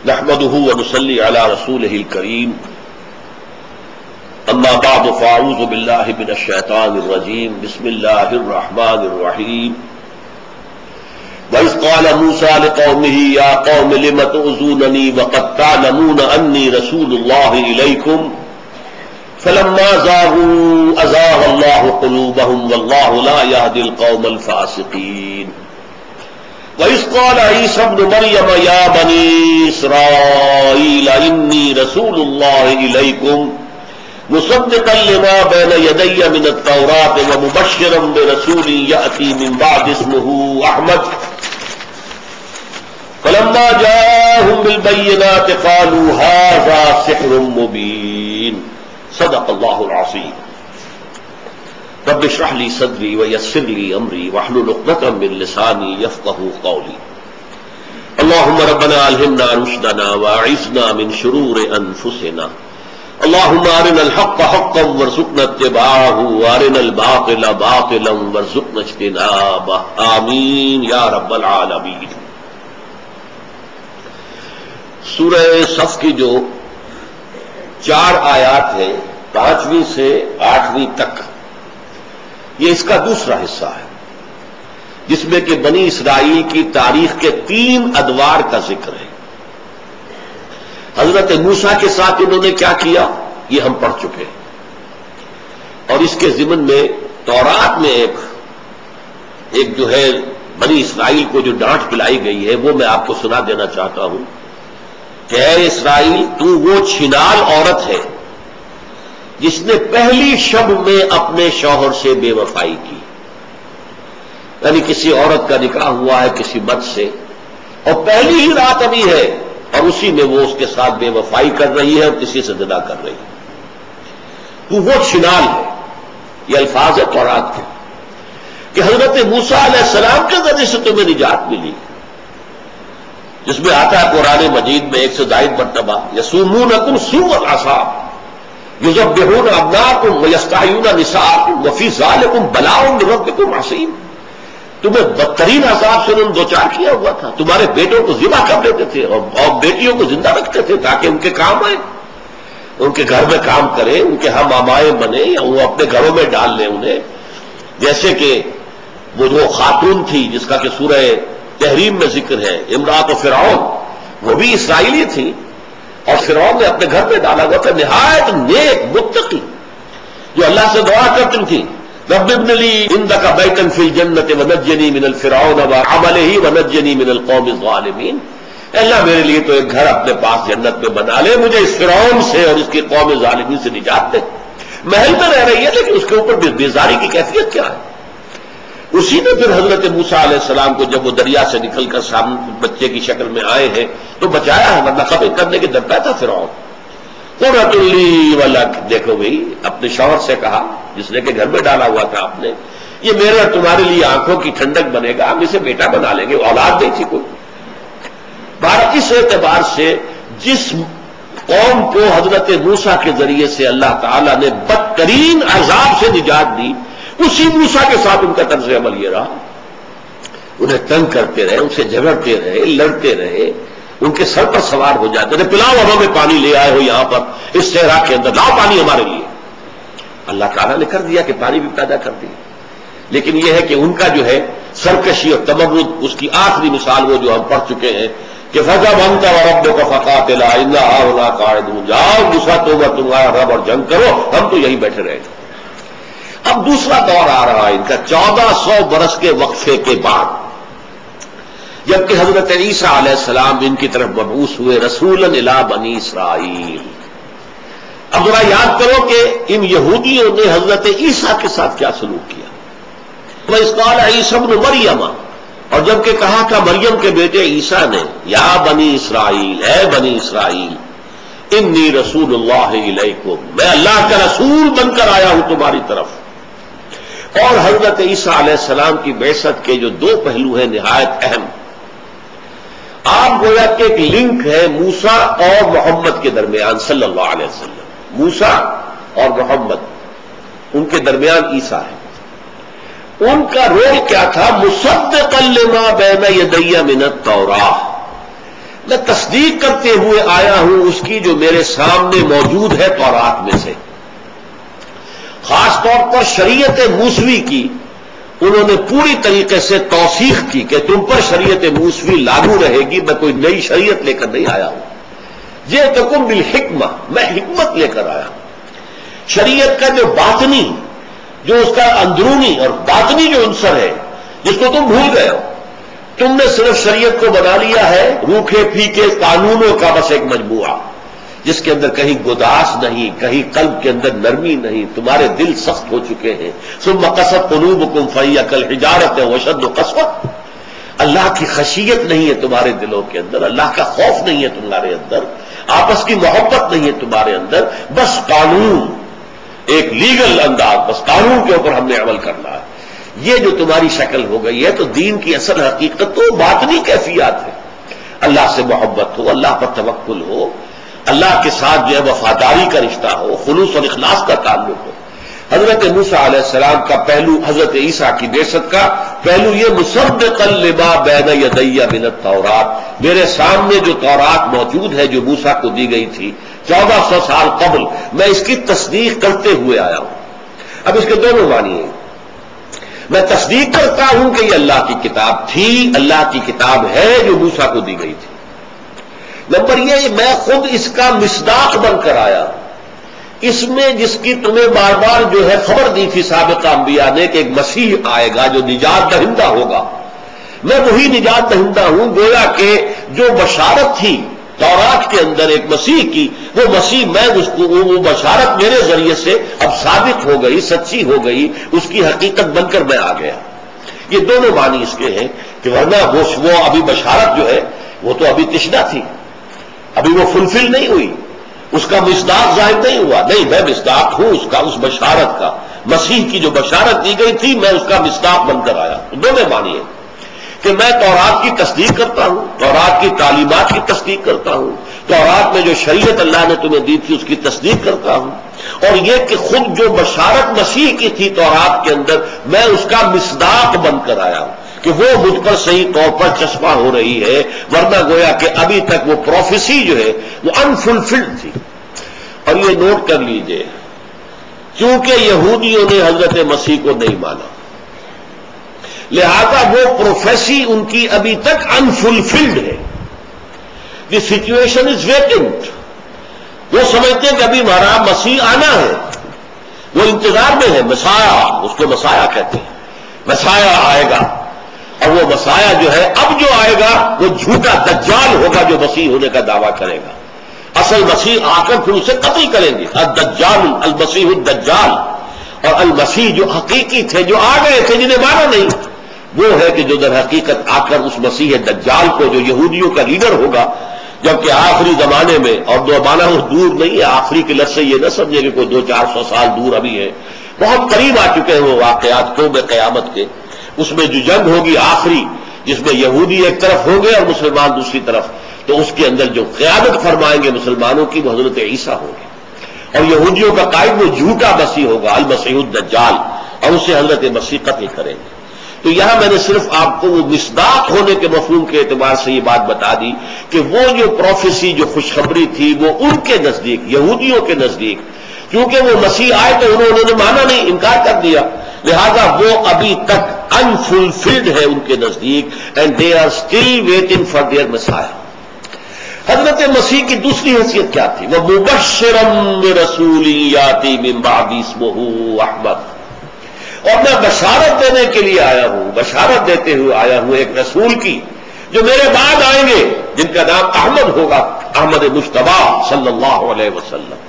نحمده ونصلي على رسوله الكريم اما بعد فاعوذ بالله من الشيطان الرجيم بسم الله الرحمن الرحيم وإذ قال موسى لقومه يا قوم لم تؤذونني وقد تعلمون أني رسول الله إليكم فلما زاغوا أزاغ الله قلوبهم والله لا يهدي القوم الفاسقين وإذ قال عيسى ابن مريم يا بني إسرائيل إني رسول الله إليكم مصدقا لما بين يدي من التوراة ومبشرا برسول يأتي من بعد اسمه أحمد فلما جاءهم بالبينات قالوا هذا سحر مبين صدق الله العظيم رب اشرح لي صدري ويسر لي امري واحلل عقدة من لساني يفقهوا قولي اللهم ربنا الهمنا رشدنا واعصمنا من شرور انفسنا اللهم ارنا الحق حقا وارزقنا اتباعه وارنا الباطل باطلا وارزقنا اجتنابه آمین یا رب العالمین۔ سورہ صف کی جو 4 آیات ہیں 5ویں سے 8ویں تک، یہ اس کا دوسرا حصہ ہے جس میں کہ بنی اسرائیل کی تاریخ کے 3 ادوار کا ذکر ہے۔ حضرت موسیٰ کے ساتھ انہوں نے کیا کیا یہ ہم پڑھ چکے ہیں، اور اس کے ضمن میں تورات میں ایک جو ہے بنی اسرائیل کو جو ڈانٹ پلائی گئی ہے وہ میں آپ کو سنا دینا چاہتا ہوں کہ اے اسرائیل تو وہ چھنال عورت ہے جس نے پہلی شب میں اپنے شوہر سے بے وفائی کی، یعنی کسی عورت کا نکاح ہوا ہے کسی مرد سے اور پہلی ہی رات ابھی ہے اور اسی میں وہ اس کے ساتھ بے وفائی کر رہی ہے اور کسی سے زنا کر رہی ہے، تو وہ چھنال ہے۔ یہ الفاظ ہے تورات کے کہ حضرت موسیٰ علیہ السلام کے ذریعے سے تمہیں نجات ملی، جس میں آتا ہے قرآن مجید میں 1 سے زائد مرتبہ یسومونکم سوء العذاب یذبحون ابناءکم ویستحیون نساءکم وفی ذالکم بلاء من ربکم عظیم۔ تمہیں بدترین عذاب سے انہوں نے دوچار کیا ہوا تھا، تمہارے بیٹوں کو ذبح کر دیتے تھے اور بیٹیوں کو زندہ رکھتے تھے تاکہ ان کے کام آئے، ان کے گھر میں کام کریں، ان کے ہم آمائے بنے یا وہ اپنے گھروں میں ڈال لیں انہیں۔ جیسے کہ وہ جو خاتون تھی جس کا کہ سورہ تحریم میں ذکر ہے امرأۃ فرعون، وہ بھی اسرائیلی تھی اور فرعون نے اپنے گھر پہ ڈالا ہوا تھا، نہایت نیک متقی جو اللہ سے دعا کرتی تھی رب ابن لی عندک بیتا فی الجنۃ ونجنی من الفرعون وعملہ ونجنی من القوم الظالمین۔ اللہ میرے لیے تو ایک گھر اپنے پاس جنت میں بنا لے، مجھے اس فرعون سے اور اس کی قوم ظالمین سے نجات دے۔ محل میں رہ رہی ہے لیکن اس کے اوپر بیزاری کی کیفیت کیا ہے۔ اسی نے پھر حضرت موسیٰ علیہ السلام کو جب وہ دریا سے نکل کر سامنے بچے کی شکل میں آئے ہیں تو بچایا ہے، ورنہ قتل کرنے کے ڈرتا تھا فرعون۔ قرۃ لی ولک، دیکھو بھئی اپنے شوہر سے کہا جس نے کہ گھر میں ڈالا ہوا تھا آپ نے، یہ میرے اور تمہارے لیے آنکھوں کی ٹھنڈک بنے گا، ہم اسے بیٹا بنا لیں گے، اولاد نہیں تھی کوئی۔ بہرحال اس اعتبار سے جس قوم کو حضرت موسیٰ کے ذریعے سے اللہ تعالیٰ نے بدترین عذاب سے نجات دی، اسی موسیٰ کے ساتھ ان کا طرز عمل یہ رہا، انہیں تنگ کرتے رہے، ان سے جھگڑتے رہے، لڑتے رہے، ان کے سر پر سوار ہو جاتے رہے، پلاؤ ہمیں پانی لے آئے ہو یہاں پر اس صحرا کے اندر، لاؤ پانی ہمارے لیے۔ اللہ تعالیٰ نے کر دیا کہ پانی بھی پیدا کر دیا، لیکن یہ ہے کہ ان کا جو ہے سرکشی اور تمرد، اس کی آخری مثال وہ جو ہم پڑھ چکے ہیں کہ فَذَهَبْ أَنْتَ وَرَبُّكَ فَقَاتِلَا إِنَّا هَٰؤُلَاءِ قَاعِدُونَ، جاؤ موسیٰ تم اور تمہارا رب اور جنگ کرو، ہم تو یہی بیٹھے رہے۔ اب دوسرا دور آ رہا ہے ان کا 1400 برس کے وقفے کے بعد، جبکہ حضرت عیسیٰ علیہ السلام ان کی طرف مبعوث ہوئے رسولاً الی بنی اسرائیل۔ اب ذرا یاد کرو کہ ان یہودیوں نے حضرت عیسیٰ کے ساتھ کیا سلوک کیا۔ وَإِذْ قَالَ عِيسَى ابْنُ مَرْيَمَ، اور جبکہ کہا تھا مریم کے بیٹے عیسیٰ نے، یا بنی اسرائیل، اے بنی اسرائیل، انی رسول اللہ الیکم، میں اللہ کا رسول بن کر آیا ہوں تمہاری طرف۔ اور حضرت عیسیٰ علیہ السلام کی بعثت کے جو 2 پہلو ہیں نہایت اہم، آپ گویا کہ ایک لنک ہے موسیٰ اور محمد کے درمیان صلی اللہ علیہ وسلم، موسیٰ اور محمد ان کے درمیان عیسیٰ ہے۔ ان کا رول کیا تھا؟ مصدقا لما بین یدی من التوراۃ، میں تصدیق کرتے ہوئے آیا ہوں اس کی جو میرے سامنے موجود ہے تورات میں سے. خاص طور پر شریعت موسوی کی انہوں نے پوری طریقے سے توثیق کی کہ تم پر شریعت موسوی لاگو رہے گی، میں کوئی نئی شریعت لے کر نہیں آیا ہوں. جئتکم بالحکمہ، میں حکمت لے کر آیا ہوں. شریعت کا جو باطنی، جو اس کا اندرونی اور باطنی جو عنصر ہے جس کو تم بھول گئے ہو، تم نے صرف شریعت کو بنا لیا ہے روکھے پھیکے قانونوں کا بس ایک مجموعہ، جس کے اندر کہیں گداس نہیں، کہیں قلب کے اندر نرمی نہیں. تمہارے دل سخت ہو چکے ہیں. ثم قست قلوبکم فہی کالحجارۃ واشد قسوۃ. اللہ کی خشیت نہیں ہے تمہارے دلوں کے اندر، اللہ کا خوف نہیں ہے تمہارے اندر، آپس کی محبت نہیں ہے تمہارے اندر، بس قانون، ایک لیگل انداز، بس قانون کے اوپر ہم نے عمل کرنا ہے. یہ جو تمہاری شکل ہو گئی ہے، تو دین کی اصل حقیقت تو باطنی کیفیات ہے. اللہ سے محبت ہو، اللہ پر توکل ہو، اللہ کے ساتھ جو ہے وفاداری کا رشتہ ہو، خلوص اور اخلاص کا تعلق ہو. حضرت موسیٰ علیہ السلام کا پہلو، حضرت عیسیٰ کی بعثت کا پہلو یہ مصدقا لما بین یدی من التورات، میرے سامنے جو تورات موجود ہے جو موسیٰ کو دی گئی تھی 1400 سال قبل، میں اس کی تصدیق کرتے ہوئے آیا ہوں. اب اس کے دونوں معنی ہیں. میں تصدیق کرتا ہوں کہ یہ اللہ کی کتاب تھی، اللہ کی کتاب ہے جو موسیٰ کو دی گئی تھی. نمبر یہ، میں خود اس کا مصداق بن کر آیا. اس میں جس کی تمہیں بار بار جو ہے خبر دی تھی سابقہ انبیاء نے کہ ایک مسیح آئے گا جو نجات دہندہ ہوگا، میں وہی نجات دہندہ ہوں. گویا کہ جو بشارت تھی تورات کے اندر ایک مسیح کی، وہ مسیح میں اس کو، وہ بشارت میرے ذریعے سے اب ثابت ہو گئی، سچی ہو گئی، اس کی حقیقت بن کر میں آ گیا. یہ دونوں معنی اس کے ہیں کہ ورنہ وہ ابھی بشارت جو ہے وہ تو ابھی تشنہ تھی، ابھی وہ فلفل نہیں ہوئی، اس کا مصداق ظاہر نہیں ہوا. نہیں، میں مصداق ہوں اس کا، اس بشارت کا. مسیح کی جو بشارت دی گئی تھی میں اس کا مصداق بن کر آیا. دونوں معنی ہیں کہ میں تورات کی تصدیق کرتا ہوں، تورات کی تعلیمات کی تصدیق کرتا ہوں، تورات میں جو شریعت اللہ نے تمہیں دی تھی اس کی تصدیق کرتا ہوں، اور یہ کہ خود جو بشارت مسیح کی تھی تورات کے اندر میں اس کا مصداق بن کر آیا ہوں کہ وہ مجھ پر صحیح طور پر چشمہ ہو رہی ہے. ورنہ گویا کہ ابھی تک وہ پروفیسی جو ہے وہ انفلفلڈ تھی. اور یہ نوٹ کر لیجئے، چونکہ یہودیوں نے حضرت مسیح کو نہیں مانا، لہذا وہ پروفیسی ان کی ابھی تک انفلفلڈ ہے. The situation is vacant. وہ سمجھتے ہیں کہ ابھی ہمارا مسیح آنا ہے، وہ انتظار میں ہے. مسایا، اس کو مسایا کہتے ہیں. مسایا آئے گا، اور وہ مسایا جو ہے اب جو آئے گا وہ جھوٹا دجال ہوگا جو مسیح ہونے کا دعویٰ کرے گا. اصل مسیح آ کر پھر اسے قتل کریں گے. الدجال، المسیح الدجال. اور المسیح جو حقیقی تھے، جو آ گئے تھے، جنہیں مانا نہیں، وہ ہے کہ جو در حقیقت آ کر اس مسیح دجال کو جو یہودیوں کا لیڈر ہوگا، جبکہ آخری زمانے میں، اور دو مانا وہ دور نہیں ہے، آخری کے لفظ سے یہ نہ سمجھے کہ کوئی 200-400 سال دور ابھی ہے، بہت قریب آ چکے ہیں وہ واقعات قوم قیامت کے. اس میں جو جنگ ہوگی آخری، جس میں یہودی ایک طرف ہوں گے اور مسلمان دوسری طرف، تو اس کے اندر جو قیادت فرمائیں گے مسلمانوں کی وہ حضرت عیسیٰ ہوں گے، اور یہودیوں کا قائد وہ جھوٹا مسیح ہوگا، المسیح الدجال، اور اسے حضرت مسیح قتل کریں گے. تو یہاں میں نے صرف آپ کو وہ مصداق ہونے کے مفہوم کے اعتبار سے یہ بات بتا دی کہ وہ جو پروفیسی، جو خوشخبری تھی، وہ ان کے نزدیک، یہودیوں کے نزدیک، کیونکہ وہ مسیح آئے تو انہوں نے مانا نہیں، انکار کر دیا، لہذا وہ ابھی تک انفلفلڈ ہے ان کے نزدیک، and they are still waiting for their messiah. حضرت مسیح کی دوسری حیثیت کیا تھی؟ وہ مبشرا برسول یاتی من بعد اسمہ احمد. اور میں بشارت دینے کے لیے آیا ہوں، بشارت دیتے ہوئے آیا ہوں ایک رسول کی جو میرے بعد آئیں گے، جن کا نام احمد ہوگا، احمد مجتبیٰ صلی اللہ علیہ وسلم.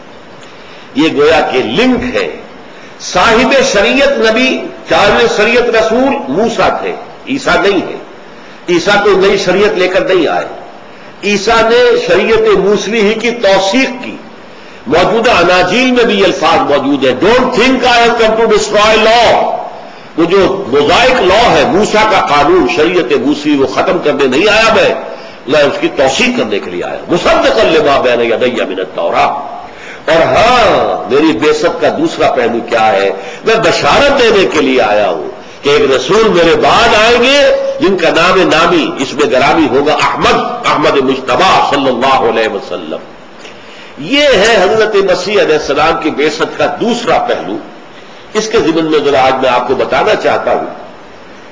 یہ گویا کہ لنک ہے. صاحب شریعت نبی، صاحب شریعت رسول موسیٰ تھے، عیسیٰ نہیں ہے. عیسیٰ کوئی نئی شریعت لے کر نہیں آئے. عیسیٰ نے شریعت موسوی ہی کی توثیق کی. موجودہ اناجیل میں بھی یہ الفاظ موجود ہیں، don't think I have come to destroy law. وہ جو موزائک لا ہے، موسیٰ کا قانون، شریعت موسوی، وہ ختم کرنے نہیں آیا میں اس کی توثیق کرنے کے لیے آیا. مصدقا لما بین یدی من التوراۃ. اور ہاں، میری بعثت کا دوسرا پہلو کیا ہے؟ میں بشارت دینے کے لیے آیا ہوں کہ ایک رسول میرے بعد آئیں گے جن کا نام نامی اس میں گرامی ہوگا احمد مجتبی صلی اللہ علیہ وسلم۔ یہ ہے حضرت مسیح علیہ السلام کی بعثت کا دوسرا پہلو۔ اس کے ضمن میں ذرا آج میں آپ کو بتانا چاہتا ہوں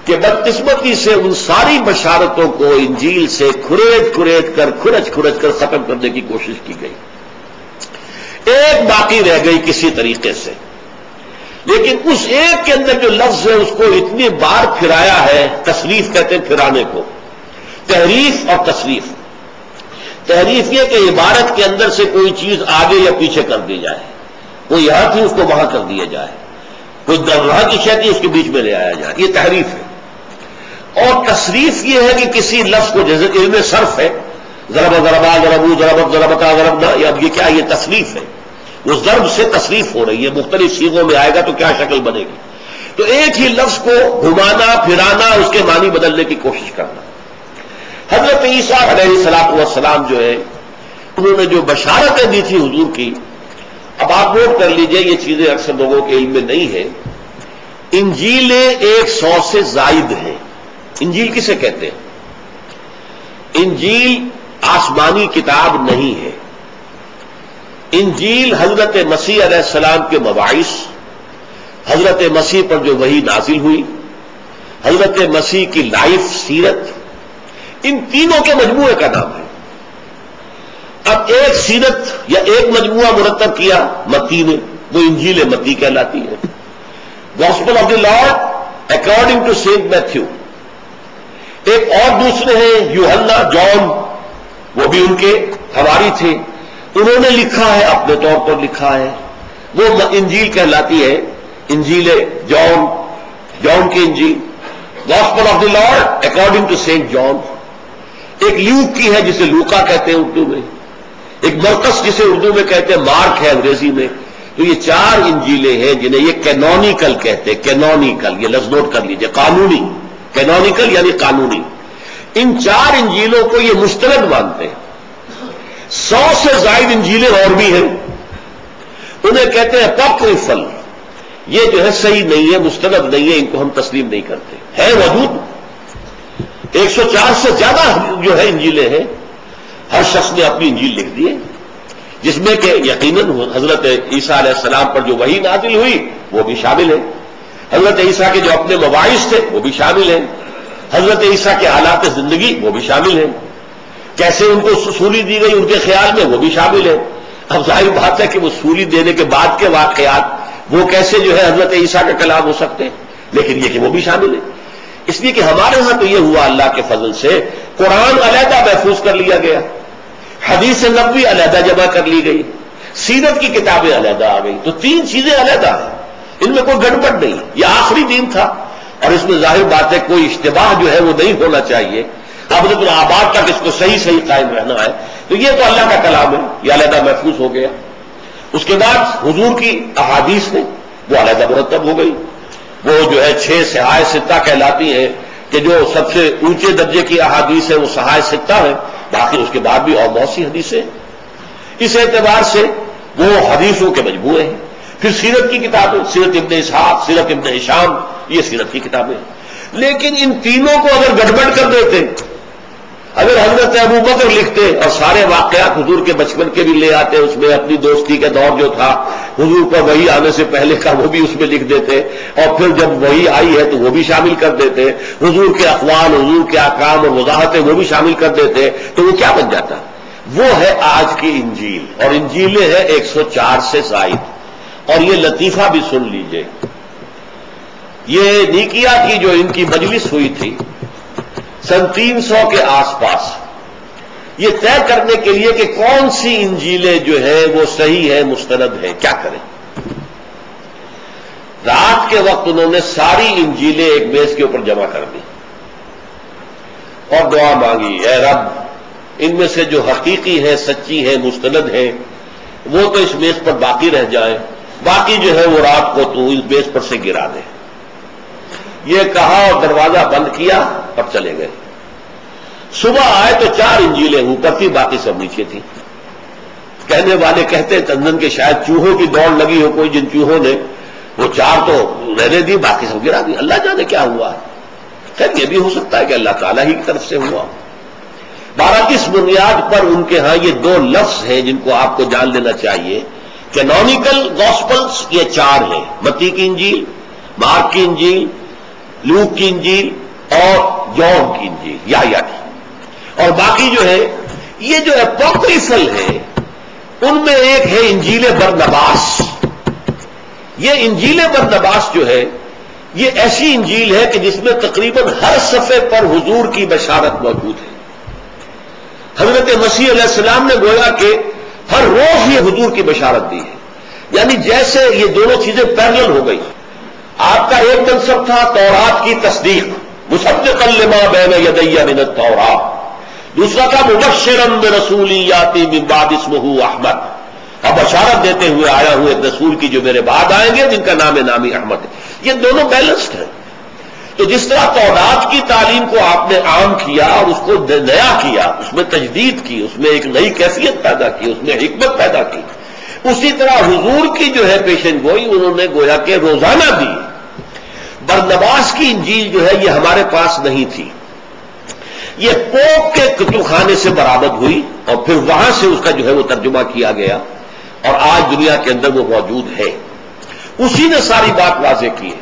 کہ بدقسمتی سے ان ساری بشارتوں کو انجیل سے کھرچ کر ختم کرنے کی کوشش کی گئی۔ ایک باقی رہ گئی کسی طریقے سے، لیکن اس ایک کے اندر جو لفظ ہے اس کو اتنی بار پھرایا ہے، تصریف کہتے ہیں پھرانے کو، تحریف اور تصریف۔ تحریف یہ کہ عبارت کے اندر سے کوئی چیز آگے یا پیچھے کر دی جائے، کوئی یہاں تھی اس کو وہاں کر دیا جائے، کوئی وہاں کی شے تھی اس کے بیچ میں لے آیا جائے، یہ تحریف ہے۔ اور تصریف یہ ہے کہ کسی لفظ کو، جیسے علم صرف ہے، ضرب ضربا ضربو ضربت ضربتا ضربنا، یا اب یہ کیا، یہ تصریف ہے، وہ ضرب سے تصریف ہو رہی ہے، مختلف صیغوں میں آئے گا تو کیا شکل بنے گی۔ تو ایک ہی لفظ کو گھمانا پھرانا، اس کے معنی بدلنے کی کوشش کرنا۔ حضرت عیسیٰ علیہ السلام جو ہے، انہوں نے جو بشارتیں دی تھی حضور کی، اب آپ نوٹ کر لیجئے، یہ چیزیں اکثر لوگوں کے علم میں نہیں ہے۔ انجیلیں 100 سے زائد ہیں۔ انجیل کسے کہتے ہیں؟ انجیل آسمانی کتاب نہیں ہے۔ انجیل حضرت مسیح علیہ السلام کے مباعث، حضرت مسیح پر جو وحی نازل ہوئی، حضرت مسیح کی لائف سیرت، ان تینوں کے مجموعے کا نام ہے۔ اب ایک سیرت یا ایک مجموعہ مرتب کیا متی نے، وہ انجیل متی کہلاتی ہے۔ Gospel of the lord according to saint Matthew. ایک اور دوسرے ہیں یوحنا، جان، وہ بھی ان کے حواری تھے، انہوں نے لکھا ہے، اپنے طور پر لکھا ہے، وہ انجیل کہلاتی ہے، انجیل جان کی انجیل، gospel of the lord according to saint John. ایک لیوک کی ہے جسے لوکا کہتے ہیں اردو میں، ایک مرقس جسے اردو میں کہتے ہیں مارک ہے انگریزی میں۔ تو یہ 4 انجیلیں ہیں جنہیں یہ کینونیکل کہتے ہیں۔ کینونیکل، یہ لفظ نوٹ کر لیجئے، قانونی، کینونیکل یعنی قانونی۔ ان 4 انجیلوں کو یہ مستند مانتے ہیں۔ 100 سے زائد انجیلیں اور بھی ہیں، انہیں کہتے ہیں اپوکریفل۔ یہ جو ہے صحیح نہیں ہے، مستند نہیں ہے، ان کو ہم تسلیم نہیں کرتے۔ ہے وجود 104 سے زیادہ جو ہے انجیلیں ہیں، ہر شخص نے اپنی انجیل لکھ دی ہے، جس میں کہ یقیناً حضرت عیسیٰ علیہ السلام پر جو وحی نازل ہوئی وہ بھی شامل ہے، حضرت عیسیٰ کے جو اپنے مباعث تھے وہ بھی شامل ہیں، حضرت عیسیٰ کے حالات زندگی وہ بھی شامل ہیں، کیسے ان کو سولی دی گئی ان کے خیال میں وہ بھی شامل ہے۔ اب ظاہر بات ہے کہ وہ سولی دینے کے بعد کے واقعات وہ کیسے جو ہے حضرت عیسیٰ کا کلام ہو سکتے ہیں، لیکن یہ کہ وہ بھی شامل ہے۔ اس لیے کہ ہمارے ہاں تو یہ ہوا اللہ کے فضل سے، قرآن علیحدہ محفوظ کر لیا گیا، حدیث نبوی علیحدہ جمع کر لی گئی، سیرت کی کتابیں علیحدہ آ گئی، تو 3 چیزیں علیحدہ ہیں، ان میں کوئی گڑبڑ نہیں۔ یہ آخری دین تھا اور اس میں ظاہر بات ہے کوئی اشتباہ جو ہے وہ نہیں ہونا چاہیے، ابد الآباد تک اس کو صحیح قائم رہنا ہے۔ تو یہ تو اللہ کا کلام ہے، یہ علیحدہ محفوظ ہو گیا۔ اس کے بعد حضور کی احادیث نے وہ علیحدہ مرتب ہو گئی، وہ جو ہے 6 صحاح ستہ کہلاتی ہیں، کہ جو سب سے اونچے درجے کی احادیث ہے وہ صحاح ستہ ہے، باقی اس کے بعد بھی اور بہت سی حدیثیں۔ اس اعتبار سے وہ حدیثوں کے مجموعے ہیں۔ پھر سیرت کی کتابیں، سیرت ابن اسحاق، سیرت ابن ہشام، یہ سیرت کی کتابیں۔ لیکن ان تینوں کو اگر گڑبڑ کر دیتے، اگر حضرت ابو بکر لکھتے اور سارے واقعات حضور کے بچپن کے بھی لے آتے، اس میں اپنی دوستی کا دور جو تھا حضور پر وحی آنے سے پہلے کا وہ بھی اس میں لکھ دیتے، اور پھر جب وحی آئی ہے تو وہ بھی شامل کر دیتے، حضور کے اقوال، حضور کے احکام اور وضاحتیں وہ بھی شامل کر دیتے، تو وہ کیا بن جاتا؟ وہ ہے آج کی انجیل، اور انجیلیں ہیں 104 سے زائد۔ اور یہ لطیفہ بھی سن لیجئے، یہ نیکیا کی جو ان کی مجلس ہوئی تھی سن 300 کے آس پاس، یہ طے کرنے کے لیے کہ کون سی انجیلیں جو ہے وہ صحیح ہے، مستند ہے، کیا کریں۔ رات کے وقت انہوں نے ساری انجیلیں ایک میز کے اوپر جمع کر دی اور دعا مانگی، اے رب ان میں سے جو حقیقی ہے، سچی ہے، مستند ہے، وہ تو اس میز پر باقی رہ جائیں، باقی جو ہے وہ رات کو تو اس میز پر سے گرا دے۔ یہ کہا اور دروازہ بند کیا اور چلے گئے۔ صبح آئے تو 4 انجیلیں اوپر تھی، باقی سب نیچے تھی۔ کہنے والے کہتے چندن کے شاید چوہوں کی دوڑ لگی ہو کوئی، جن چوہوں نے وہ 4 تو رہنے دی، باقی سب گرا دی، اللہ جانے کیا ہوا۔ خیر یہ بھی ہو سکتا ہے کہ اللہ تعالیٰ ہی کی طرف سے ہوا. بہرحال اس بنیاد پر ان کے ہاں یہ دو لفظ ہیں جن کو آپ کو جان لینا چاہیے. کینونیکل گاسپلز یہ چار ہیں: متی کی انجیل، مارک کی انجیل، لوک کی انجیل اور جون کی انجیل یحییٰ کی. اور باقی جو ہے یہ جو اپوکریفل ہے ان میں ایک ہے انجیل برنباس. یہ انجیل برنباس جو ہے یہ ایسی انجیل ہے کہ جس میں تقریباً ہر صفحے پر حضور کی بشارت موجود ہے. حضرت مسیح علیہ السلام نے گویا کہ ہر روز یہ حضور کی بشارت دی ہے. یعنی جیسے یہ دونوں چیزیں پیرلل ہو گئی. آپ کا ایک منصب تھا تورات کی تصدیق، مصدقا لما بین یدی من التوراۃ. دوسرا تھا مبشرا برسول یاتی من بعد اسمہ احمد. اب بشارت دیتے ہوئے آیا ہوں ایک رسول کی جو میرے بعد آئیں گے جن کا نامی احمد ہے. یہ دونوں بیلنسڈ ہیں. تو جس طرح تورات کی تعلیم کو آپ نے عام کیا اور اس کو نیا کیا، اس میں تجدید کی، اس میں ایک نئی کیفیت پیدا کی، اس میں حکمت پیدا کی، اسی طرح حضور کی جو ہے پیشن گوئی انہوں نے گویا کہ روزانہ دی. برنباس کی انجیل جو ہے یہ ہمارے پاس نہیں تھی. یہ پوپ کے کتب خانے سے برآمد ہوئی اور پھر وہاں سے اس کا جو ہے وہ ترجمہ کیا گیا اور آج دنیا کے اندر وہ موجود ہے. اسی نے ساری بات واضح کی ہے.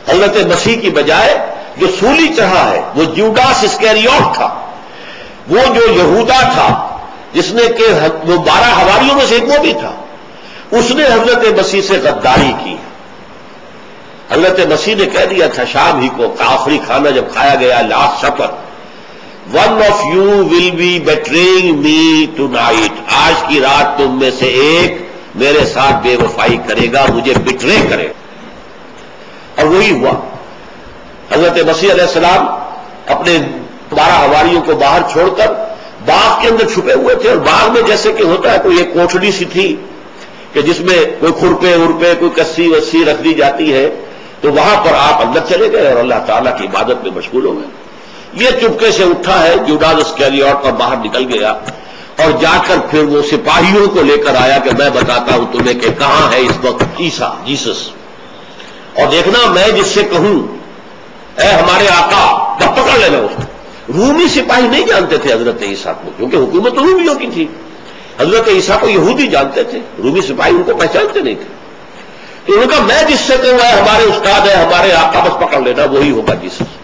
حضرت مسیح کی بجائے جو سولی چڑھا ہے وہ جیوڈاس اسکیریوٹ تھا، وہ جو یہودا تھا جس نے کہ وہ 12 حواریوں میں سے ایک وہ بھی تھا، اس نے حضرت مسیح سے غداری کی. حضرت مسیح نے کہہ دیا تھا شام ہی کو آخری کھانا جب کھایا گیا last supper, one of you will be betraying me tonight. آج کی رات تم میں سے ایک میرے ساتھ بے وفائی کرے گا، مجھے بٹرے کرے گا. اور وہی ہوا. حضرت مسیح علیہ السلام اپنے 12 حواریوں کو باہر چھوڑ کر باغ کے اندر چھپے ہوئے تھے. اور باغ میں جیسے کہ ہوتا ہے کوئی ایک کوٹڑی سی تھی کہ جس میں کوئی کھرپے ارپے کوئی کسی وسی رکھ دی جاتی ہے، تو وہاں پر آپ اندر چلے گئے اور اللہ تعالیٰ کی عبادت میں مشغول ہو گئے. یہ چپکے سے اٹھا ہے جوڈاس اسکیریوٹ اور باہر نکل گیا اور جا کر پھر وہ سپاہیوں کو لے کر آیا کہ میں بتاتا ہوں تمہیں کہ کہاں ہے اس وقت عیسیٰ جیسس، اور دیکھنا میں جس سے کہوں اے ہمارے آقا تب پکڑ لینا اس کو. رومی سپاہی نہیں جانتے تھے حضرت عیسیٰ کو کیونکہ حکومت رومیوں کی تھی. حضرت عیسیٰ کو یہودی جانتے تھے، رومی سپاہی ان کو پہچانتے نہیں تھے. تو انہوں نے کہا میں جس سے کہوں اے ہمارے استاد ہے ہمارے آقا بس پکڑ لینا وہی ہوگا جیسس.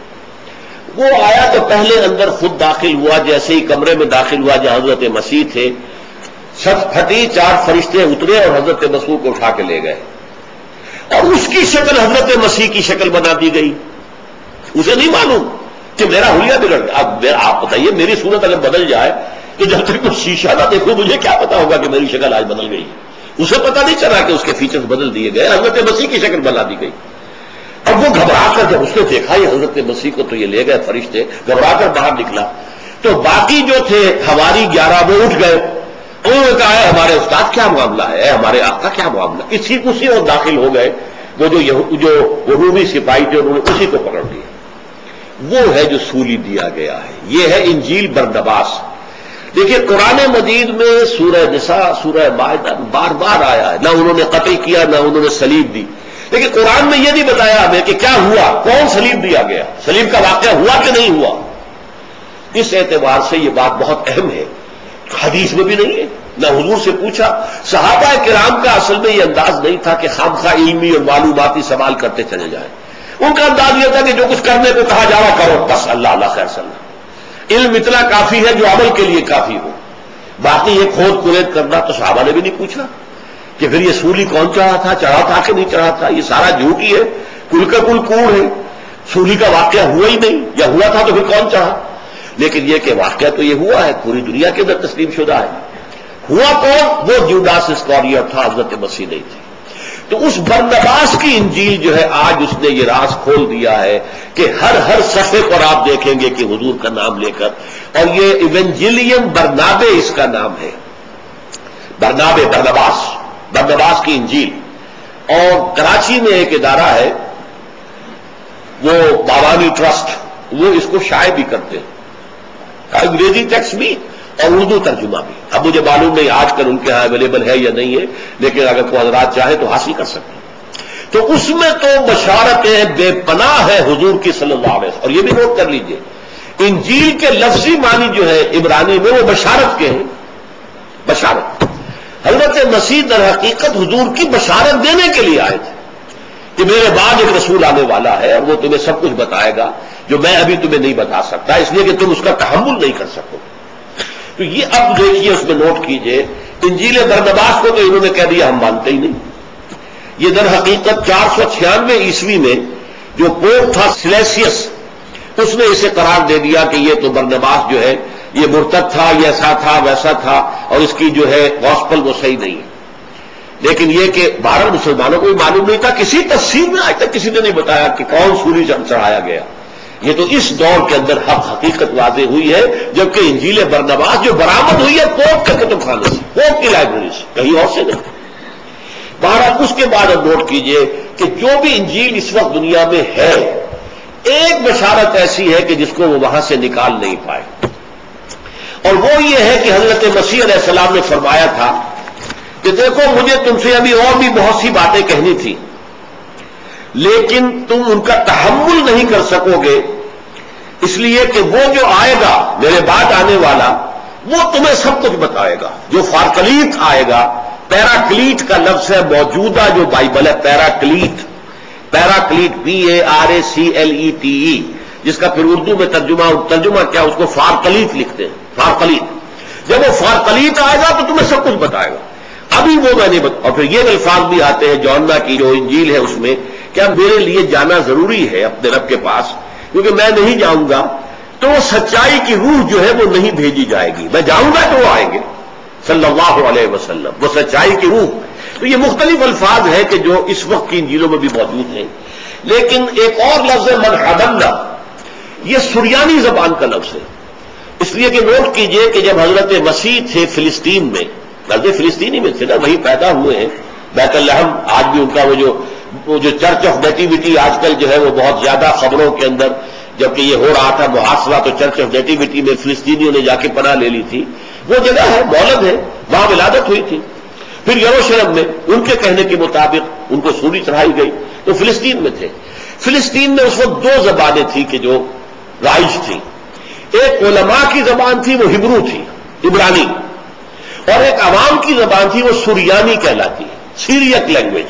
وہ آیا تو پہلے اندر خود داخل ہوا. جیسے ہی کمرے میں داخل ہوا جہاں حضرت مسیح تھے، چھت پھٹی، 4 فرشتے اترے اور حضرت مسیح کو اٹھا کے لے گئے اور اس کی شکل حضرت مسیح کی شکل بنا دی گئی. اسے نہیں معلوم کہ میرا حلیہ بگڑ گیا. آپ بتائیے میری صورت اگر بدل جائے تو جب تک کوئی شیشہ نہ دیکھو مجھے کیا پتا ہوگا کہ میری شکل آج بدل گئی. اسے پتا نہیں چلا کہ اس کے فیچرز بدل دیے گئے، حضرت مسیح کی شکل بنا دی گئی. اب وہ گھبرا کر جب اس نے دیکھا یہ حضرت مسیح کو تو یہ لے گئے فرشتے، گھبرا کر باہر نکلا تو باقی جو تھے حواری 11 وہ اٹھ گئے. انہوں نے کہا ہمارے استاد کیا معاملہ ہے، ہمارے آقا کیا معاملہ. اسی اور داخل ہو گئے. وہ جو رومی سپاہی تھے انہوں نے اسی کو پکڑ لیا. وہ ہے جو سولی دیا گیا ہے. یہ ہے انجیل برنباس. دیکھیے قرآن مجید میں سورہ نساء سورہ مائدہ بار بار آیا ہے. نہ انہوں نے قتل کیا نہ انہوں نے صلیب دی، لیکن قرآن میں یہ نہیں بتایا ہمیں کہ کیا ہوا، کون صلیب دیا گیا، صلیب کا واقعہ ہوا کہ نہیں ہوا. اس اعتبار سے یہ بات بہت اہم ہے. حدیث میں بھی نہیں ہے، نہ حضور سے پوچھا. صحابہ کرام کا اصل میں یہ انداز نہیں تھا کہ خامخواہ علمی اور معلوماتی سوال کرتے چلے جائیں. ان کا انداز یہ تھا کہ جو کچھ کرنے کو کہا جا رہا کرو بس، اللہ اللہ خیر صلی. علم اتنا کافی ہے جو عمل کے لیے کافی ہو. باقی یہ کھود کلید کرنا تو صحابہ نے بھی نہیں پوچھا کہ پھر یہ سولی کون چڑھا تھا، چڑھا تھا کہ نہیں چڑھا تھا. یہ سارا جھوٹ ہی ہے، کل کا کل کوڑ ہے. سولی کا واقعہ ہوا ہی نہیں، یا ہوا تھا تو پھر کون چڑھا. لیکن یہ کہ واقعہ تو یہ ہوا ہے، پوری دنیا کے اندر تسلیم شدہ ہے. ہوا کون؟ وہ جوڈاس اسکاریوٹ تھا، حضرت مسیح نہیں تھی. تو اس برنباس کی انجیل جو ہے آج اس نے یہ راز کھول دیا ہے کہ ہر صفحے پر آپ دیکھیں گے کہ حضور کا نام لے کر، اور یہ ایونجیلیم برنابے اس کا نام ہے. برنباس کی انجیل. اور کراچی میں ایک ادارہ ہے وہ بابانی ٹرسٹ، وہ اس کو شائع بھی کرتے ہیں، انگریزی ٹیکسٹ بھی اور اردو ترجمہ بھی. اب مجھے معلوم نہیں آج کل ان کے ہاں اویلیبل ہے یا نہیں ہے، لیکن اگر کوئی حضرات چاہے تو حاصل کر سکتے ہیں. تو اس میں تو بشارتیں بے پناہ ہے حضور کی صلی اللہ علیہ وسلم. اور یہ بھی نوٹ کر لیجئے، انجیل کے لفظی معنی جو ہے عبرانی میں وہ بشارت کے ہیں. بشارت، حضرت مسیح در حقیقت حضور کی بشارت دینے کے لیے آئے تھے کہ میرے بعد ایک رسول آنے والا ہے اور وہ تمہیں سب کچھ بتائے گا جو میں ابھی تمہیں نہیں بتا سکتا، اس لیے کہ تم اس کا تحمل نہیں کر سکو. تو یہ اب دیکھیے، اس میں نوٹ کیجئے، انجیل برنباس کو تو انہوں نے کہہ دیا ہم مانتے ہی نہیں. یہ در حقیقت 496 عیسوی میں جو پوپ تھا سلیسیس، اس نے اسے قرار دے دیا کہ یہ تو برنباس جو ہے یہ مرتد تھا، یہ ایسا تھا ویسا تھا، اور اس کی جو ہے گاسپل وہ صحیح نہیں ہے. لیکن یہ کہ بہرحال مسلمانوں کو بھی معلوم نہیں تھا، کسی تفسیر میں آج تک کسی نے نہیں بتایا کہ کون سولی چڑھایا گیا. یہ تو اس دور کے اندر حقیقت واضح ہوئی ہے، جبکہ انجیل برنباس جو برآمد ہوئی ہے پوپ کے کتب خانے سے، پوپ کی لائبریری سے، کہیں اور سے نہیں. بہرحال اس کے بعد اب نوٹ کیجئے کہ جو بھی انجیل اس وقت دنیا میں ہے، ایک بشارت ایسی ہے کہ جس کو وہ وہاں سے نکال نہیں پائے، اور وہ یہ ہے کہ حضرت مسیح علیہ السلام نے فرمایا تھا کہ دیکھو مجھے تم سے ابھی اور بھی بہت سی باتیں کہنی تھی، لیکن تم ان کا تحمل نہیں کر سکو گے، اس لیے کہ وہ جو آئے گا میرے بعد آنے والا وہ تمہیں سب کچھ بتائے گا. جو فارکلیت آئے گا، پیراکلیٹ کا لفظ ہے موجودہ جو بائبل ہے، پیراکلیٹ PARACLETE، جس کا پھر اردو میں ترجمہ کیا اس کو فارکلیت لکھتے ہیں. فارکلیت، جب وہ فارکلیت آئے گا تو تمہیں سب کچھ بتائے گا. ابھی وہ میں نہیں اور پھر یہ الفاظ بھی آتے ہیں یوحنا کی جو انجیل ہے اس میں، کیا میرے لیے جانا ضروری ہے اپنے رب کے پاس، کیونکہ میں نہیں جاؤں گا تو وہ سچائی کی روح جو ہے وہ نہیں بھیجی جائے گی. میں جاؤں گا تو وہ آئیں گے صلی اللہ علیہ وسلم، وہ سچائی کی روح. تو یہ مختلف الفاظ ہیں کہ جو اس وقت کی انجیلوں میں بھی موجود ہیں. لیکن ایک اور لفظ ہے مرحبا، یہ سریانی زبان کا لفظ ہے. اس لیے کہ نوٹ کیجئے کہ جب حضرت مسیح تھے فلسطین میں، حضرت فلسطینی میں تھے نا، وہی پیدا ہوئے ہیں. بیت لحم آج بھی ان کا وہ جو چرچ آف نیٹیوٹی آج کل جو ہے وہ بہت زیادہ خبروں کے اندر، جبکہ یہ ہو رہا تھا محاصرہ تو چرچ آف نیٹیوٹی میں فلسطینیوں نے جا کے پناہ لے لی تھی. وہ جگہ ہے، مولد ہے، وہاں ولادت ہوئی تھی. پھر یروشلم میں ان کے کہنے کے مطابق ان کو سولی چڑھائی گئی تو فلسطین میں تھے. فلسطین میں اس وقت دو زبانیں تھیں کہ جو رائج تھیں. ایک علماء کی زبان تھی، وہ ہبرو تھی، عبرانی، اور ایک عوام کی زبان تھی، وہ سریانی کہلاتی ہے، سیریک لینگویج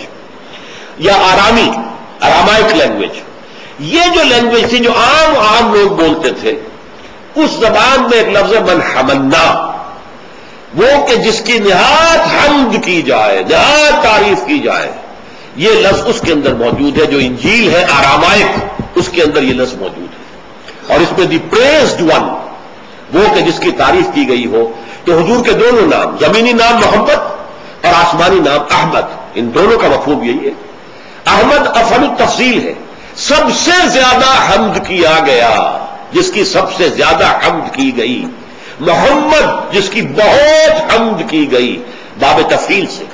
یا ارامائک لینگویج. یہ جو لینگویج تھی جو عام لوگ بولتے تھے، اس زبان میں ایک لفظ من حملنا، وہ کہ جس کی نہایت حمد کی جائے، نہایت تعریف کی جائے، یہ لفظ اس کے اندر موجود ہے. جو انجیل ہے آرامائک، اس کے اندر یہ لفظ موجود ہے. اور اس میں دی پریزڈ ون، وہ کہ جس کی تعریف کی گئی ہو. تو حضور کے دونوں نام، زمینی نام محمد اور آسمانی نام احمد، ان دونوں کا مفہوم یہی ہے. احمد افضل التفضیل ہے، سب سے زیادہ حمد کیا گیا، جس کی سب سے زیادہ حمد کی گئی. محمد جس کی بہت حمد کی گئی، باب تفضیل سے،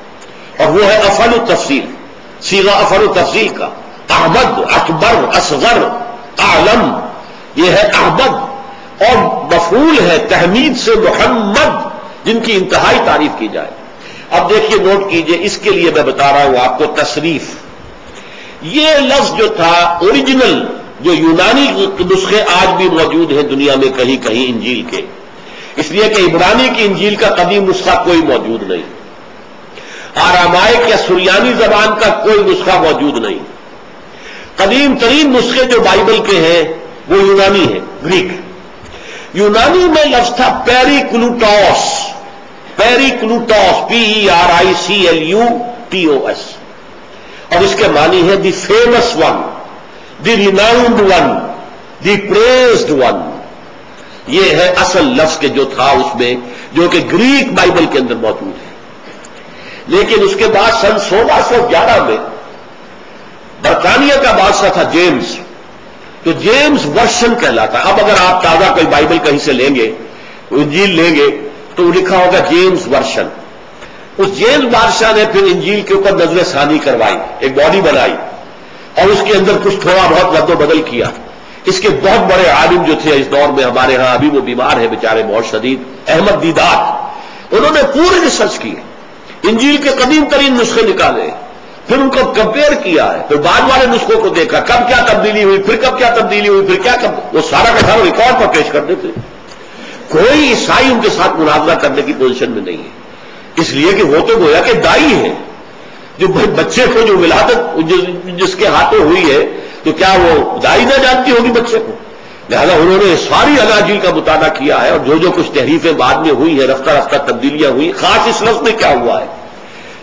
اور وہ ہے افضل التفضیل، صیغہ افضل التفضیل کا. احمد اکبر، اصغر، اعلم، یہ ہے احمد. اور مفعول ہے تحمید سے محمد، جن کی انتہائی تعریف کی جائے. اب دیکھیے نوٹ کیجئے، اس کے لیے میں بتا رہا ہوں آپ کو تصریف. یہ لفظ جو تھا اوریجنل، جو یونانی نسخے آج بھی موجود ہیں دنیا میں کہیں کہیں انجیل کے، اس لیے کہ عبرانی کی انجیل کا قدیم نسخہ کوئی موجود نہیں، آرامائک یا سریانی زبان کا کوئی نسخہ موجود نہیں. قدیم ترین نسخے جو بائبل کے ہیں وہ یونانی ہیں، گریک. یونانی میں لفظ تھا پیریکلوٹوس، PERICLUTOS، اور اس کے معنی ہے دی فیمس ون، دی ریناؤنڈ ون، دی پریزڈ ون. یہ ہے اصل لفظ کے جو تھا اس میں، جو کہ گریک بائبل کے اندر موجود ہے. لیکن اس کے بعد سن 1611 میں برطانیہ کا بادشاہ تھا جیمز، تو جیمز ورشن کہلاتا. اب اگر آپ تازہ کوئی بائبل کہیں سے لیں گے، انجیل لیں گے، تو لکھا ہوگا جیمز ورشن. اس جیمز بادشاہ نے پھر انجیل کے اوپر نظر ثانی کروائی، ایک باڈی بنائی، اور اس کے اندر کچھ تھوڑا بہت رد و بدل کیا. اس کے بہت بڑے عالم جو تھے اس دور میں ہمارے ہاں، ابھی وہ بیمار ہے بیچارے بہت شدید، احمد دیدات، انہوں نے پوری ریسرچ کی، انجیل کے قدیم ترین نسخے نکالے، پھر ان کو کمپیئر کیا ہے، پھر بعد والے نسخوں کو دیکھا، کب کیا تبدیلی ہوئی، پھر کب کیا تبدیلی ہوئی، پھر کیا وہ سارا کا سارا ریکارڈ پر پیش کر دیتے. کوئی عیسائی ان کے ساتھ مناظرہ کرنے کی پوزیشن میں نہیں ہے، اس لیے کہ وہ تو گویا کہ دائی ہے. جو بچے کو جو ولادت جس کے ہاتھوں ہوئی ہے تو کیا وہ دائی نہ جانتی ہوگی بچے کو؟ لہذا انہوں نے ساری اناجیل کا مطالعہ کیا ہے، اور جو کچھ تحریفیں بعد میں ہوئی ہیں، رفتہ رفتہ تبدیلیاں ہوئی. خاص اس لفظ میں کیا ہوا ہے،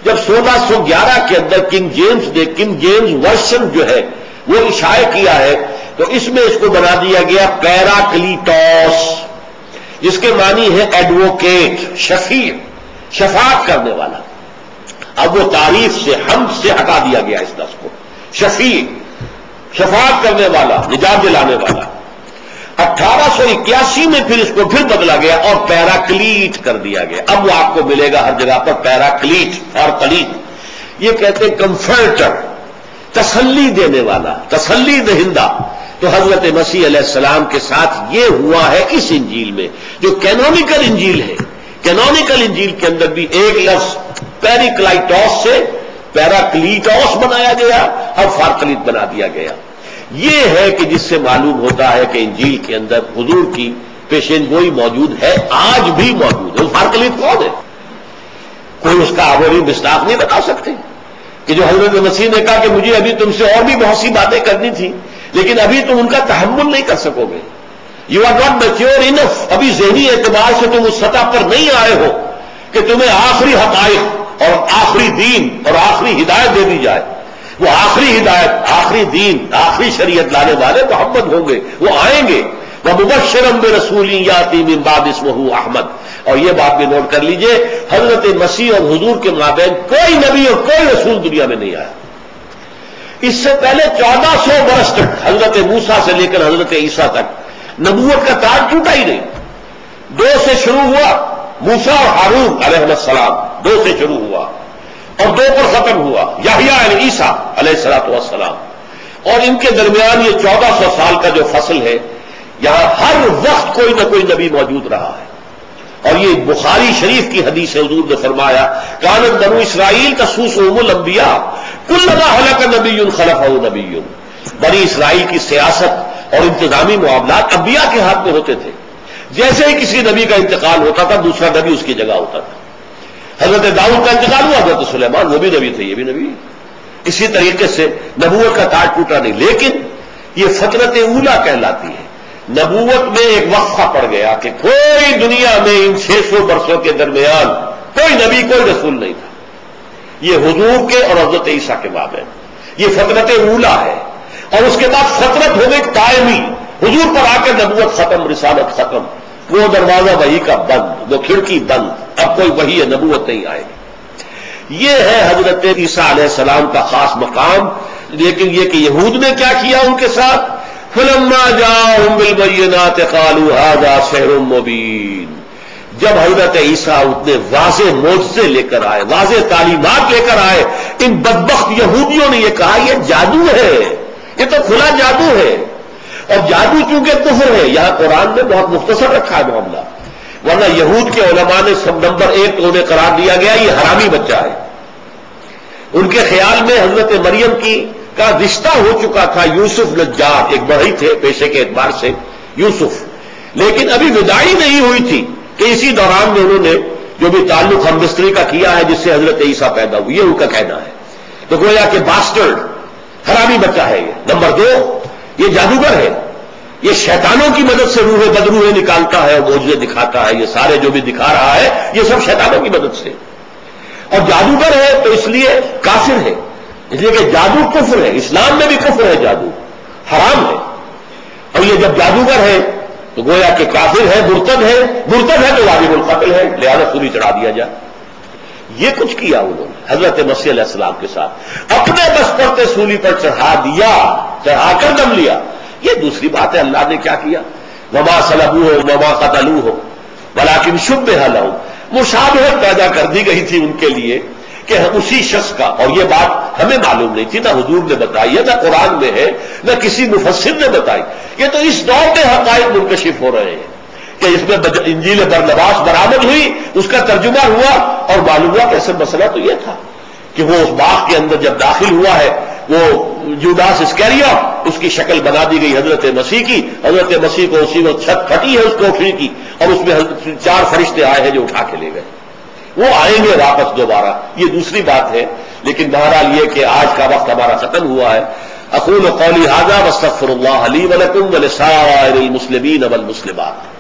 جب 1611 کے اندر کنگ جیمز ورشن جو ہے وہ اشاعہ کیا ہے، تو اس میں اس کو بنا دیا گیا پیراکلیٹوس، جس کے معنی ہے ایڈوکیٹ، شفیع، شفاعت کرنے والا. اب وہ تعریف سے، حمد سے ہٹا دیا گیا اس لفظ کو. شفیع، شفاعت کرنے والا، نجات دلانے والا. 1881 میں پھر اس کو پھر بدلا گیا اور پیراکلیٹ کر دیا گیا. اب وہ آپ کو ملے گا ہر جگہ پر پیراکلیٹ اور کلیٹ. یہ کہتے ہیں کمفرٹر، تسلی دینے والا، تسلی دہندہ. تو حضرت مسیح علیہ السلام کے ساتھ یہ ہوا ہے اس انجیل میں جو کینونیکل انجیل ہے. کینونیکل انجیل کے اندر بھی ایک لفظ پیریکلائٹوس سے پیراکلیٹوس بنایا گیا اور فارکلیٹ بنا دیا گیا. یہ ہے کہ جس سے معلوم ہوتا ہے کہ انجیل کے اندر حضور کی پیشین گوئی موجود ہے، آج بھی موجود ہے. فارکلیٹ کون ہے؟ کوئی اس کا عبوری مصداق نہیں بتا سکتے کہ جو حضرت مسیح نے کہا کہ مجھے ابھی تم سے اور بھی بہت سی باتیں کرنی تھی لیکن ابھی تم ان کا تحمل نہیں کر سکو گے. یو آر ناٹ میچیور انف. ابھی ذہنی اعتبار سے تم اس سطح پر نہیں آئے ہو کہ تمہیں آخری حقائق اور آخری دین اور آخری ہدایت دے دی جائے. وہ آخری ہدایت، آخری دین، آخری شریعت لانے والے محمد ہوں گے، وہ آئیں گے. وَمُبَشِّرًا بِرَسُولٍ يَأْتِي مِن بَعْدِهِ اسْمُهُ احمد. اور یہ بات بھی نوٹ کر لیجئے، حضرت مسیح اور حضور کے مابین کوئی نبی اور کوئی رسول دنیا میں نہیں آیا. اس سے پہلے 1400 برس تک حضرت موسیٰ سے لے کر حضرت عیسیٰ تک نبوت کا تاج ٹوٹا ہی نہیں. 2 سے شروع ہوا، موسیٰ اور ہارون علیہ السلام 2 سے شروع ہوا اور 2 پر ختم ہوا، یحییٰ علیہ عیسیٰ علیہ السلام. اور ان کے درمیان یہ 1400 سال کا جو فصل ہے، یہاں ہر وقت کوئی نہ کوئی نبی موجود رہا ہے. اور یہ بخاری شریف کی حدیث ہے، حضور نے فرمایا کانت بنو اسرائیل تسوسهم الانبیاء کلما ہلک نبی خلفہ نبی. بنی اسرائیل کی سیاست اور انتظامی معاملات انبیاء کے ہاتھ میں ہوتے تھے. جیسے ہی کسی نبی کا انتقال ہوتا تھا دوسرا نبی اس کی جگہ ہوتا تھا. حضرت داؤد کا انتقال ہوا، حضرت سلیمان وہ بھی نبی تھے، یہ بھی نبی. اسی طریقے سے نبوت کا تاج ٹوٹا نہیں. لیکن یہ فترت اولیٰ کہلاتی ہے. نبوت میں ایک وقفہ پڑ گیا کہ کوئی دنیا میں ان 600 برسوں کے درمیان کوئی نبی کوئی رسول نہیں تھا. یہ حضور کے اور حضرت عیسیٰ کے مابین یہ فترت اولیٰ ہے. اور اس کے بعد فترت ہو گئی قائمی، حضور پر آ کر نبوت ختم، رسالت ختم. وہ دروازہ وحی کا بند، وہ کھڑکی بند، اب کوئی وحی نبوت نہیں آئے گی. یہ ہے حضرت عیسیٰ علیہ السلام کا خاص مقام. لیکن یہ کہ یہود نے کیا کیا ان کے ساتھ، فَلَمَّا جَاءَهُم بِالْبَيِّنَاتِ قَالُوا هَذَا سِحْرٌ مُبِينٌ. جب حضرت عیسیٰ اتنے واضح معجزے لے کر آئے، واضح تعلیمات لے کر آئے، ان بدبخت یہودیوں نے یہ کہا یہ جادو ہے، یہ تو کھلا جادو ہے. اور جادو چونکہ کفر ہے، یہاں قرآن نے بہت مختصر رکھا ہے معاملہ، ورنہ یہود کے علماء نے سب نمبر 1 تو انہیں قرار دیا گیا یہ حرامی بچہ ہے. ان کے خیال میں حضرت مریم کا رشتہ ہو چکا تھا یوسف نجار، ایک بڑھئی تھے پیشے کے اعتبار سے یوسف، لیکن ابھی وداعی نہیں ہوئی تھی کہ اسی دوران میں انہوں نے جو بھی تعلق ہم مستری کا کیا ہے جس سے حضرت عیسیٰ پیدا ہوئی، یہ ان کا کہنا ہے. تو گویا کہ باسٹرڈ، حرامی بچہ ہے یہ. نمبر 2 یہ جادوگر ہے، یہ شیطانوں کی مدد سے روح بدروح نکالتا ہے اور معجزے دکھاتا ہے. یہ سارے جو بھی دکھا رہا ہے یہ سب شیطانوں کی مدد سے. اور جادوگر ہے تو اس لیے کافر ہے، اس لیے کہ جادو کفر ہے. اسلام میں بھی کفر ہے، جادو حرام ہے. اور یہ جب جادوگر ہے تو گویا کہ کافر ہے، مرتد ہے. مرتد ہے تو واجب القتل ہے، لہذا سولی چڑھا دیا جائے. یہ کچھ کیا انہوں نے حضرت مسیح علیہ السلام کے ساتھ، اپنے بس پر سولی پر چڑھا دیا، چڑھا کر دم لیا. یہ دوسری بات ہے اللہ نے کیا کیا، وما صلبوہ وما قتلوہ ولکن شبہ لہم. مشابہت پیدا کر دی گئی تھی ان کے لیے کہ اسی شخص کا. اور یہ بات ہمیں معلوم نہیں تھی، نہ حضور نے بتائی ہے، نہ قرآن میں ہے، نہ کسی مفسر نے بتائی. یہ تو اس دور میں حقائق منکشف ہو رہے ہیں کہ اس میں انجیل برنباس برآمد ہوئی، اس کا ترجمہ ہوا اور معلوم ہوا کہ اصل مسئلہ تو یہ تھا کہ وہ اس باغ کے اندر جب داخل ہوا ہے، وہ جوڈاس اسکیریوٹ، اس کی شکل بنا دی گئی حضرت مسیح کی. حضرت مسیح کو اسی وقت چھت پھٹی ہے اس کوٹری کی، اور اس میں 4 فرشتے آئے ہیں جو اٹھا کے لے گئے. وہ آئیں گے واپس دوبارہ، یہ دوسری بات ہے. لیکن بہرحال یہ کہ آج کا وقت ہمارا ختم ہوا ہے. اقول قولی ھذا واستغفر اللہ لی ولکم ولسائر المسلمین والمسلمات.